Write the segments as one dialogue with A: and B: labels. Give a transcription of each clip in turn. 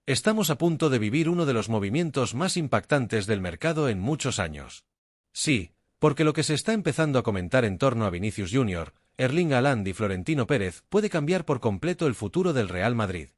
A: Estamos a punto de vivir uno de los movimientos más impactantes del mercado en muchos años. Sí, porque lo que se está empezando a comentar en torno a Vinicius Jr., Erling Haaland y Florentino Pérez puede cambiar por completo el futuro del Real Madrid.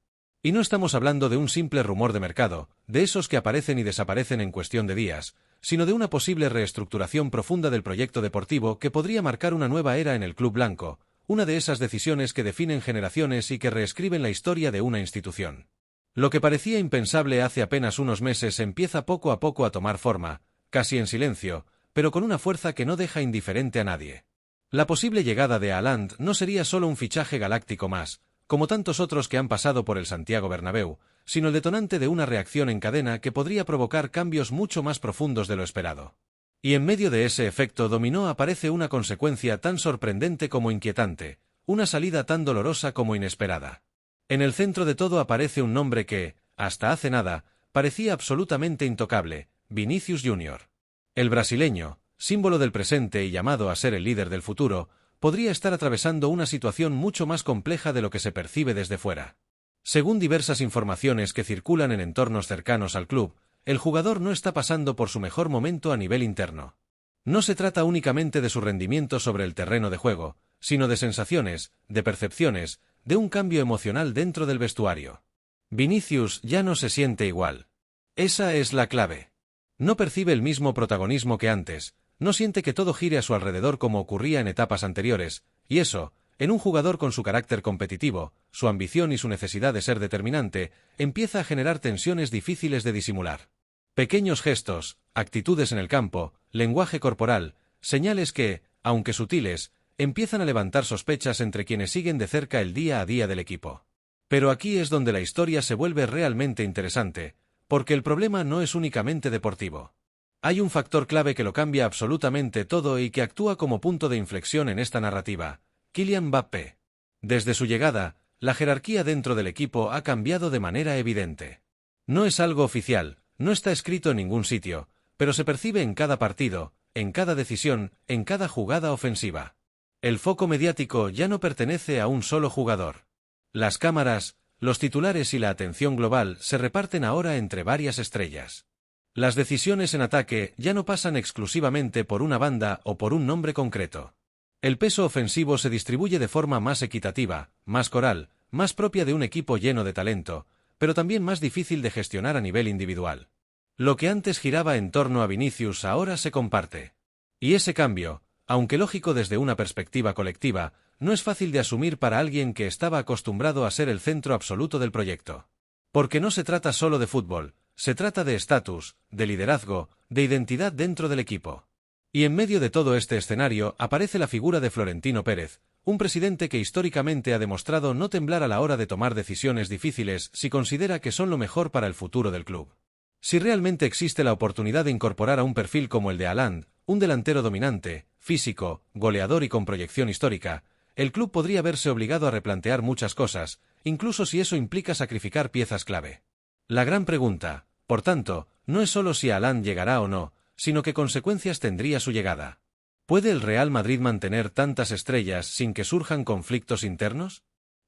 A: Y no estamos hablando de un simple rumor de mercado, de esos que aparecen y desaparecen en cuestión de días, sino de una posible reestructuración profunda del proyecto deportivo que podría marcar una nueva era en el club blanco, una de esas decisiones que definen generaciones y que reescriben la historia de una institución. Lo que parecía impensable hace apenas unos meses empieza poco a poco a tomar forma, casi en silencio, pero con una fuerza que no deja indiferente a nadie. La posible llegada de Haaland no sería solo un fichaje galáctico más, como tantos otros que han pasado por el Santiago Bernabéu, sino el detonante de una reacción en cadena que podría provocar cambios mucho más profundos de lo esperado. Y en medio de ese efecto dominó aparece una consecuencia tan sorprendente como inquietante, una salida tan dolorosa como inesperada. En el centro de todo aparece un nombre que, hasta hace nada, parecía absolutamente intocable: Vinicius Jr. El brasileño, símbolo del presente y llamado a ser el líder del futuro, podría estar atravesando una situación mucho más compleja de lo que se percibe desde fuera. Según diversas informaciones que circulan en entornos cercanos al club, el jugador no está pasando por su mejor momento a nivel interno. No se trata únicamente de su rendimiento sobre el terreno de juego, sino de sensaciones, de percepciones, de un cambio emocional dentro del vestuario. Vinicius ya no se siente igual. Esa es la clave. No percibe el mismo protagonismo que antes, no siente que todo gire a su alrededor como ocurría en etapas anteriores, y eso, en un jugador con su carácter competitivo, su ambición y su necesidad de ser determinante, empieza a generar tensiones difíciles de disimular. Pequeños gestos, actitudes en el campo, lenguaje corporal, señales que, aunque sutiles, empiezan a levantar sospechas entre quienes siguen de cerca el día a día del equipo. Pero aquí es donde la historia se vuelve realmente interesante, porque el problema no es únicamente deportivo. Hay un factor clave que lo cambia absolutamente todo y que actúa como punto de inflexión en esta narrativa: Kylian Mbappé. Desde su llegada, la jerarquía dentro del equipo ha cambiado de manera evidente. No es algo oficial, no está escrito en ningún sitio, pero se percibe en cada partido, en cada decisión, en cada jugada ofensiva. El foco mediático ya no pertenece a un solo jugador. Las cámaras, los titulares y la atención global se reparten ahora entre varias estrellas. Las decisiones en ataque ya no pasan exclusivamente por una banda o por un nombre concreto. El peso ofensivo se distribuye de forma más equitativa, más coral, más propia de un equipo lleno de talento, pero también más difícil de gestionar a nivel individual. Lo que antes giraba en torno a Vinicius ahora se comparte. Y ese cambio, aunque lógico desde una perspectiva colectiva, no es fácil de asumir para alguien que estaba acostumbrado a ser el centro absoluto del proyecto. Porque no se trata solo de fútbol, se trata de estatus, de liderazgo, de identidad dentro del equipo. Y en medio de todo este escenario aparece la figura de Florentino Pérez, un presidente que históricamente ha demostrado no temblar a la hora de tomar decisiones difíciles si considera que son lo mejor para el futuro del club. Si realmente existe la oportunidad de incorporar a un perfil como el de Haaland, un delantero dominante, físico, goleador y con proyección histórica, el club podría verse obligado a replantear muchas cosas, incluso si eso implica sacrificar piezas clave. La gran pregunta, por tanto, no es solo si Haaland llegará o no, sino qué consecuencias tendría su llegada. ¿Puede el Real Madrid mantener tantas estrellas sin que surjan conflictos internos?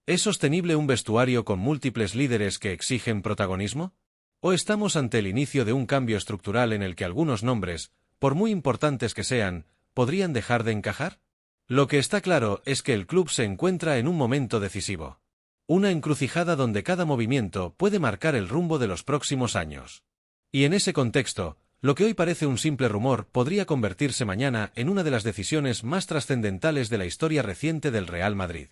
A: ¿Es sostenible un vestuario con múltiples líderes que exigen protagonismo? ¿O estamos ante el inicio de un cambio estructural en el que algunos nombres, por muy importantes que sean, podrían dejar de encajar? Lo que está claro es que el club se encuentra en un momento decisivo. Una encrucijada donde cada movimiento puede marcar el rumbo de los próximos años. Y en ese contexto, lo que hoy parece un simple rumor podría convertirse mañana en una de las decisiones más trascendentales de la historia reciente del Real Madrid.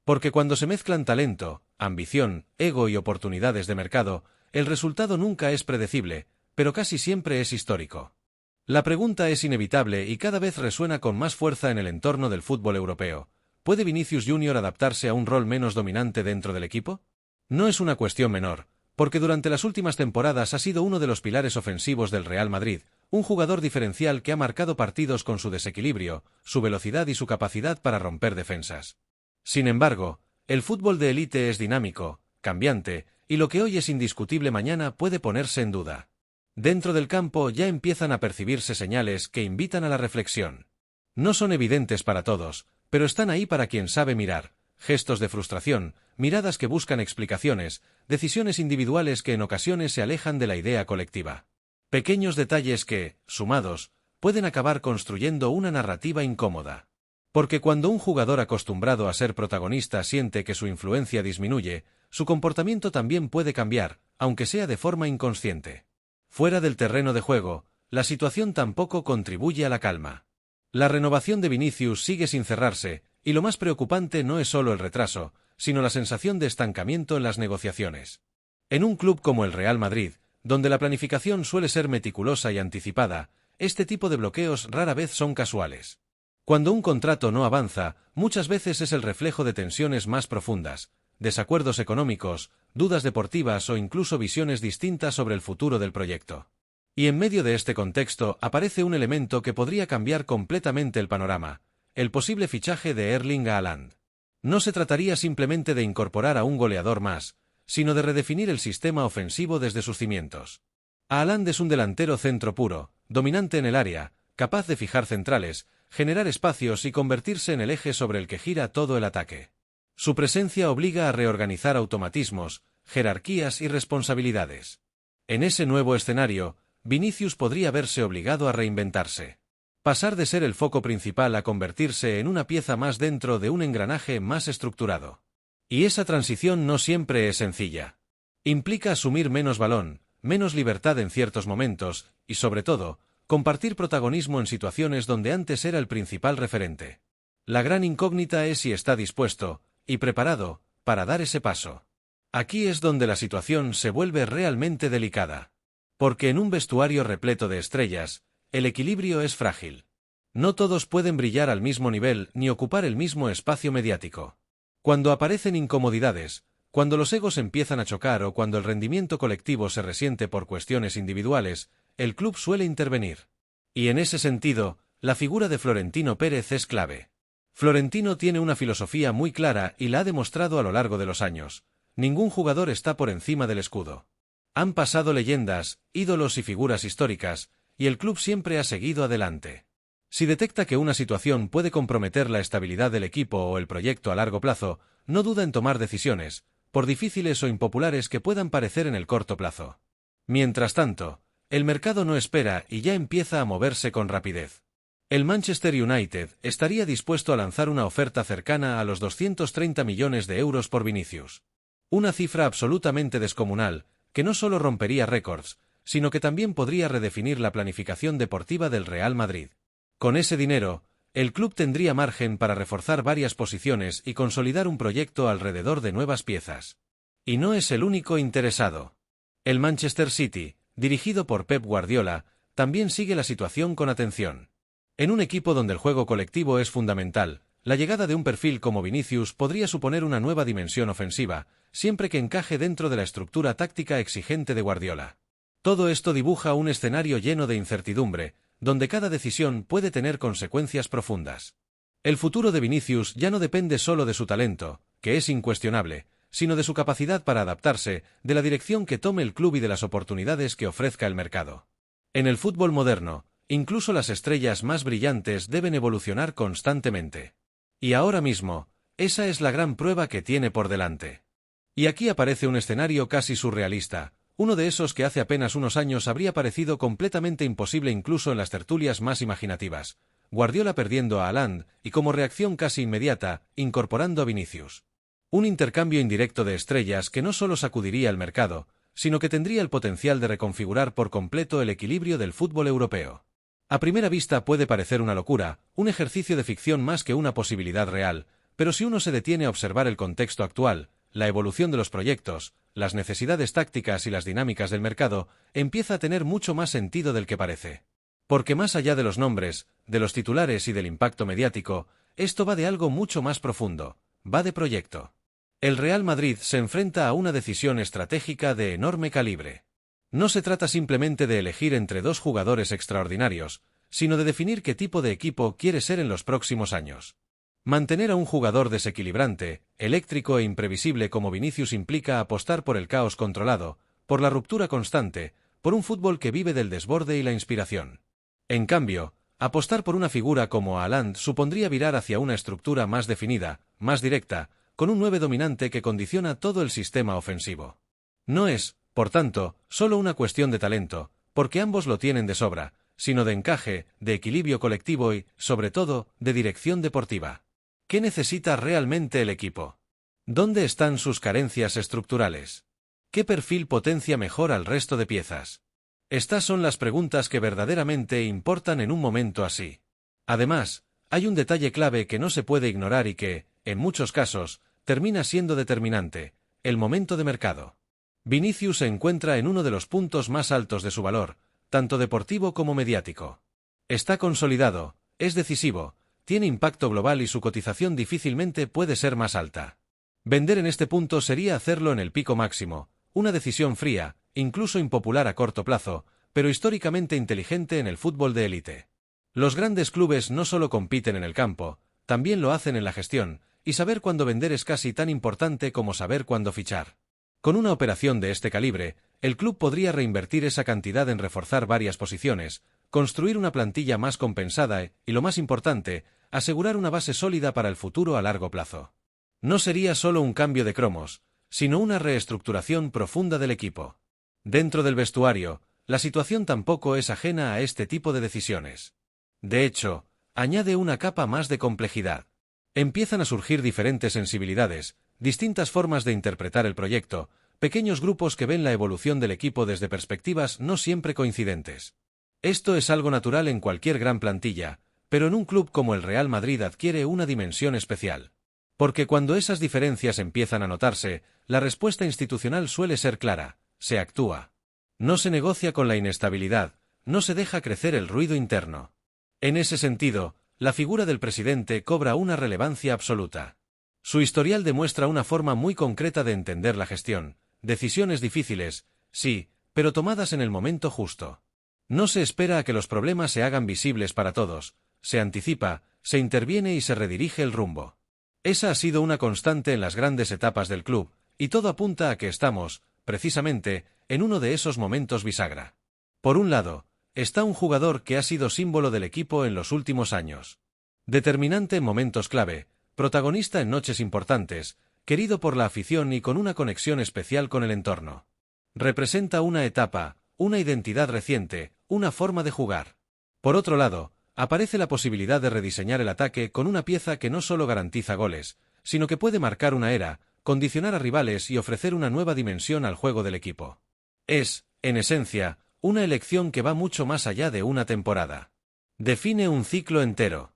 A: Porque cuando se mezclan talento, ambición, ego y oportunidades de mercado, el resultado nunca es predecible, pero casi siempre es histórico. La pregunta es inevitable y cada vez resuena con más fuerza en el entorno del fútbol europeo. ¿Puede Vinicius Jr. adaptarse a un rol menos dominante dentro del equipo? No es una cuestión menor, porque durante las últimas temporadas ha sido uno de los pilares ofensivos del Real Madrid, un jugador diferencial que ha marcado partidos con su desequilibrio, su velocidad y su capacidad para romper defensas. Sin embargo, el fútbol de élite es dinámico, cambiante, y lo que hoy es indiscutible mañana puede ponerse en duda. Dentro del campo ya empiezan a percibirse señales que invitan a la reflexión. No son evidentes para todos, pero están ahí para quien sabe mirar, gestos de frustración, miradas que buscan explicaciones, decisiones individuales que en ocasiones se alejan de la idea colectiva. Pequeños detalles que, sumados, pueden acabar construyendo una narrativa incómoda. Porque cuando un jugador acostumbrado a ser protagonista siente que su influencia disminuye, su comportamiento también puede cambiar, aunque sea de forma inconsciente. Fuera del terreno de juego, la situación tampoco contribuye a la calma. La renovación de Vinicius sigue sin cerrarse, y lo más preocupante no es solo el retraso, sino la sensación de estancamiento en las negociaciones. En un club como el Real Madrid, donde la planificación suele ser meticulosa y anticipada, este tipo de bloqueos rara vez son casuales. Cuando un contrato no avanza, muchas veces es el reflejo de tensiones más profundas, desacuerdos económicos, dudas deportivas o incluso visiones distintas sobre el futuro del proyecto. Y en medio de este contexto aparece un elemento que podría cambiar completamente el panorama: el posible fichaje de Erling Haaland. No se trataría simplemente de incorporar a un goleador más, sino de redefinir el sistema ofensivo desde sus cimientos. Haaland es un delantero centro puro, dominante en el área, capaz de fijar centrales, generar espacios y convertirse en el eje sobre el que gira todo el ataque. Su presencia obliga a reorganizar automatismos, jerarquías y responsabilidades. En ese nuevo escenario, Vinicius podría verse obligado a reinventarse. Pasar de ser el foco principal a convertirse en una pieza más dentro de un engranaje más estructurado. Y esa transición no siempre es sencilla. Implica asumir menos balón, menos libertad en ciertos momentos, y sobre todo, compartir protagonismo en situaciones donde antes era el principal referente. La gran incógnita es si está dispuesto y preparado para dar ese paso. Aquí es donde la situación se vuelve realmente delicada. Porque en un vestuario repleto de estrellas, el equilibrio es frágil. No todos pueden brillar al mismo nivel ni ocupar el mismo espacio mediático. Cuando aparecen incomodidades, cuando los egos empiezan a chocar o cuando el rendimiento colectivo se resiente por cuestiones individuales, el club suele intervenir. Y en ese sentido, la figura de Florentino Pérez es clave. Florentino tiene una filosofía muy clara y la ha demostrado a lo largo de los años. Ningún jugador está por encima del escudo. Han pasado leyendas, ídolos y figuras históricas, y el club siempre ha seguido adelante. Si detecta que una situación puede comprometer la estabilidad del equipo o el proyecto a largo plazo, no duda en tomar decisiones, por difíciles o impopulares que puedan parecer en el corto plazo. Mientras tanto, el mercado no espera y ya empieza a moverse con rapidez. El Manchester United estaría dispuesto a lanzar una oferta cercana a los 230 millones de euros por Vinicius. Una cifra absolutamente descomunal, que no solo rompería récords, sino que también podría redefinir la planificación deportiva del Real Madrid. Con ese dinero, el club tendría margen para reforzar varias posiciones y consolidar un proyecto alrededor de nuevas piezas. Y no es el único interesado. El Manchester City, dirigido por Pep Guardiola, también sigue la situación con atención. En un equipo donde el juego colectivo es fundamental, la llegada de un perfil como Vinicius podría suponer una nueva dimensión ofensiva, siempre que encaje dentro de la estructura táctica exigente de Guardiola. Todo esto dibuja un escenario lleno de incertidumbre, donde cada decisión puede tener consecuencias profundas. El futuro de Vinicius ya no depende solo de su talento, que es incuestionable, sino de su capacidad para adaptarse, de la dirección que tome el club y de las oportunidades que ofrezca el mercado. En el fútbol moderno, incluso las estrellas más brillantes deben evolucionar constantemente. Y ahora mismo, esa es la gran prueba que tiene por delante. Y aquí aparece un escenario casi surrealista, uno de esos que hace apenas unos años habría parecido completamente imposible incluso en las tertulias más imaginativas. Guardiola perdiendo a Haaland y, como reacción casi inmediata, incorporando a Vinicius. Un intercambio indirecto de estrellas que no solo sacudiría el mercado, sino que tendría el potencial de reconfigurar por completo el equilibrio del fútbol europeo. A primera vista puede parecer una locura, un ejercicio de ficción más que una posibilidad real, pero si uno se detiene a observar el contexto actual, la evolución de los proyectos, las necesidades tácticas y las dinámicas del mercado, empieza a tener mucho más sentido del que parece. Porque más allá de los nombres, de los titulares y del impacto mediático, esto va de algo mucho más profundo, va de proyecto. El Real Madrid se enfrenta a una decisión estratégica de enorme calibre. No se trata simplemente de elegir entre dos jugadores extraordinarios, sino de definir qué tipo de equipo quiere ser en los próximos años. Mantener a un jugador desequilibrante, eléctrico e imprevisible como Vinicius implica apostar por el caos controlado, por la ruptura constante, por un fútbol que vive del desborde y la inspiración. En cambio, apostar por una figura como Haaland supondría virar hacia una estructura más definida, más directa, con un 9 dominante que condiciona todo el sistema ofensivo. No es, por tanto, solo una cuestión de talento, porque ambos lo tienen de sobra, sino de encaje, de equilibrio colectivo y, sobre todo, de dirección deportiva. ¿Qué necesita realmente el equipo? ¿Dónde están sus carencias estructurales? ¿Qué perfil potencia mejor al resto de piezas? Estas son las preguntas que verdaderamente importan en un momento así. Además, hay un detalle clave que no se puede ignorar y que, en muchos casos, termina siendo determinante: el momento de mercado. Vinicius se encuentra en uno de los puntos más altos de su valor, tanto deportivo como mediático. Está consolidado, es decisivo, tiene impacto global y su cotización difícilmente puede ser más alta. Vender en este punto sería hacerlo en el pico máximo, una decisión fría, incluso impopular a corto plazo, pero históricamente inteligente en el fútbol de élite. Los grandes clubes no solo compiten en el campo, también lo hacen en la gestión, y saber cuándo vender es casi tan importante como saber cuándo fichar. Con una operación de este calibre, el club podría reinvertir esa cantidad en reforzar varias posiciones, construir una plantilla más compensada y, lo más importante, asegurar una base sólida para el futuro a largo plazo. No sería solo un cambio de cromos, sino una reestructuración profunda del equipo. Dentro del vestuario, la situación tampoco es ajena a este tipo de decisiones. De hecho, añade una capa más de complejidad. Empiezan a surgir diferentes sensibilidades, distintas formas de interpretar el proyecto, pequeños grupos que ven la evolución del equipo desde perspectivas no siempre coincidentes. Esto es algo natural en cualquier gran plantilla, pero en un club como el Real Madrid adquiere una dimensión especial. Porque cuando esas diferencias empiezan a notarse, la respuesta institucional suele ser clara: se actúa. No se negocia con la inestabilidad, no se deja crecer el ruido interno. En ese sentido, la figura del presidente cobra una relevancia absoluta. Su historial demuestra una forma muy concreta de entender la gestión: decisiones difíciles, sí, pero tomadas en el momento justo. No se espera a que los problemas se hagan visibles para todos, se anticipa, se interviene y se redirige el rumbo. Esa ha sido una constante en las grandes etapas del club, y todo apunta a que estamos, precisamente, en uno de esos momentos bisagra. Por un lado, está un jugador que ha sido símbolo del equipo en los últimos años. Determinante en momentos clave, protagonista en noches importantes, querido por la afición y con una conexión especial con el entorno. Representa una etapa, una identidad reciente, una forma de jugar. Por otro lado, aparece la posibilidad de rediseñar el ataque con una pieza que no solo garantiza goles, sino que puede marcar una era, condicionar a rivales y ofrecer una nueva dimensión al juego del equipo. Es, en esencia, una elección que va mucho más allá de una temporada. Define un ciclo entero.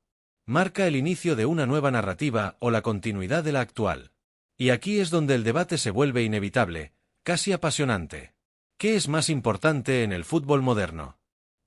A: Marca el inicio de una nueva narrativa o la continuidad de la actual. Y aquí es donde el debate se vuelve inevitable, casi apasionante. ¿Qué es más importante en el fútbol moderno?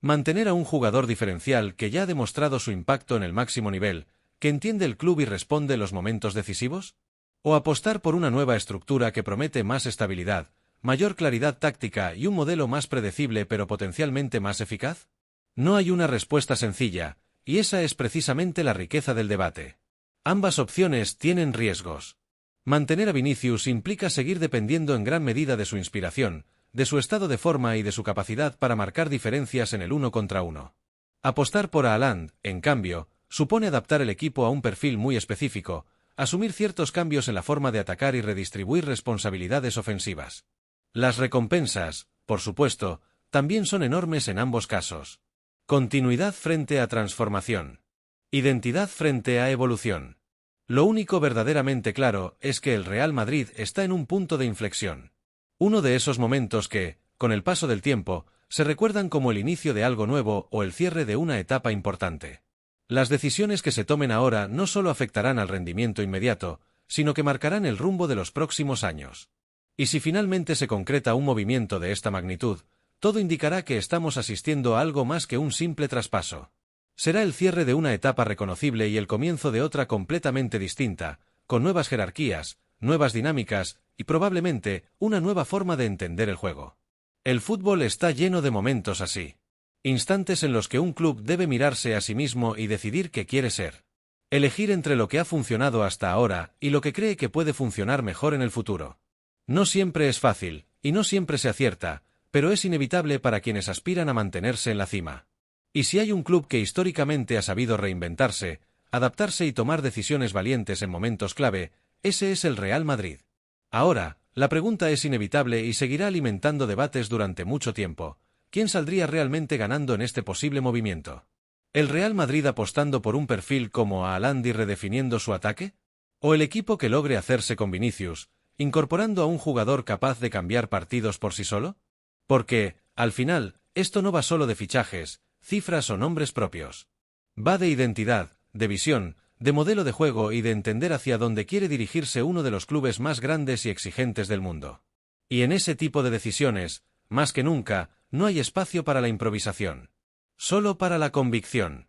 A: Mantener a un jugador diferencial que ya ha demostrado su impacto en el máximo nivel, que entiende el club y responde en los momentos decisivos? ¿O apostar por una nueva estructura que promete más estabilidad, mayor claridad táctica y un modelo más predecible pero potencialmente más eficaz? No hay una respuesta sencilla, y esa es precisamente la riqueza del debate. Ambas opciones tienen riesgos. Mantener a Vinicius implica seguir dependiendo en gran medida de su inspiración, de su estado de forma y de su capacidad para marcar diferencias en el 1 contra 1. Apostar por Haaland, en cambio, supone adaptar el equipo a un perfil muy específico, asumir ciertos cambios en la forma de atacar y redistribuir responsabilidades ofensivas. Las recompensas, por supuesto, también son enormes en ambos casos. Continuidad frente a transformación. Identidad frente a evolución. Lo único verdaderamente claro es que el Real Madrid está en un punto de inflexión. Uno de esos momentos que, con el paso del tiempo, se recuerdan como el inicio de algo nuevo o el cierre de una etapa importante. Las decisiones que se tomen ahora no solo afectarán al rendimiento inmediato, sino que marcarán el rumbo de los próximos años. Y si finalmente se concreta un movimiento de esta magnitud, todo indicará que estamos asistiendo a algo más que un simple traspaso. Será el cierre de una etapa reconocible y el comienzo de otra completamente distinta, con nuevas jerarquías, nuevas dinámicas y probablemente una nueva forma de entender el juego. El fútbol está lleno de momentos así. Instantes en los que un club debe mirarse a sí mismo y decidir qué quiere ser. Elegir entre lo que ha funcionado hasta ahora y lo que cree que puede funcionar mejor en el futuro. No siempre es fácil, y no siempre se acierta, pero es inevitable para quienes aspiran a mantenerse en la cima. Y si hay un club que históricamente ha sabido reinventarse, adaptarse y tomar decisiones valientes en momentos clave, Ese es el Real Madrid. Ahora, la pregunta es inevitable y seguirá alimentando debates durante mucho tiempo. ¿Quién saldría realmente ganando en este posible movimiento? ¿El Real Madrid apostando por un perfil como Haaland y redefiniendo su ataque? ¿O el equipo que logre hacerse con Vinicius, incorporando a un jugador capaz de cambiar partidos por sí solo? Porque, al final, esto no va solo de fichajes, cifras o nombres propios. Va de identidad, de visión, de modelo de juego y de entender hacia dónde quiere dirigirse uno de los clubes más grandes y exigentes del mundo. Y en ese tipo de decisiones, más que nunca, no hay espacio para la improvisación. Solo para la convicción.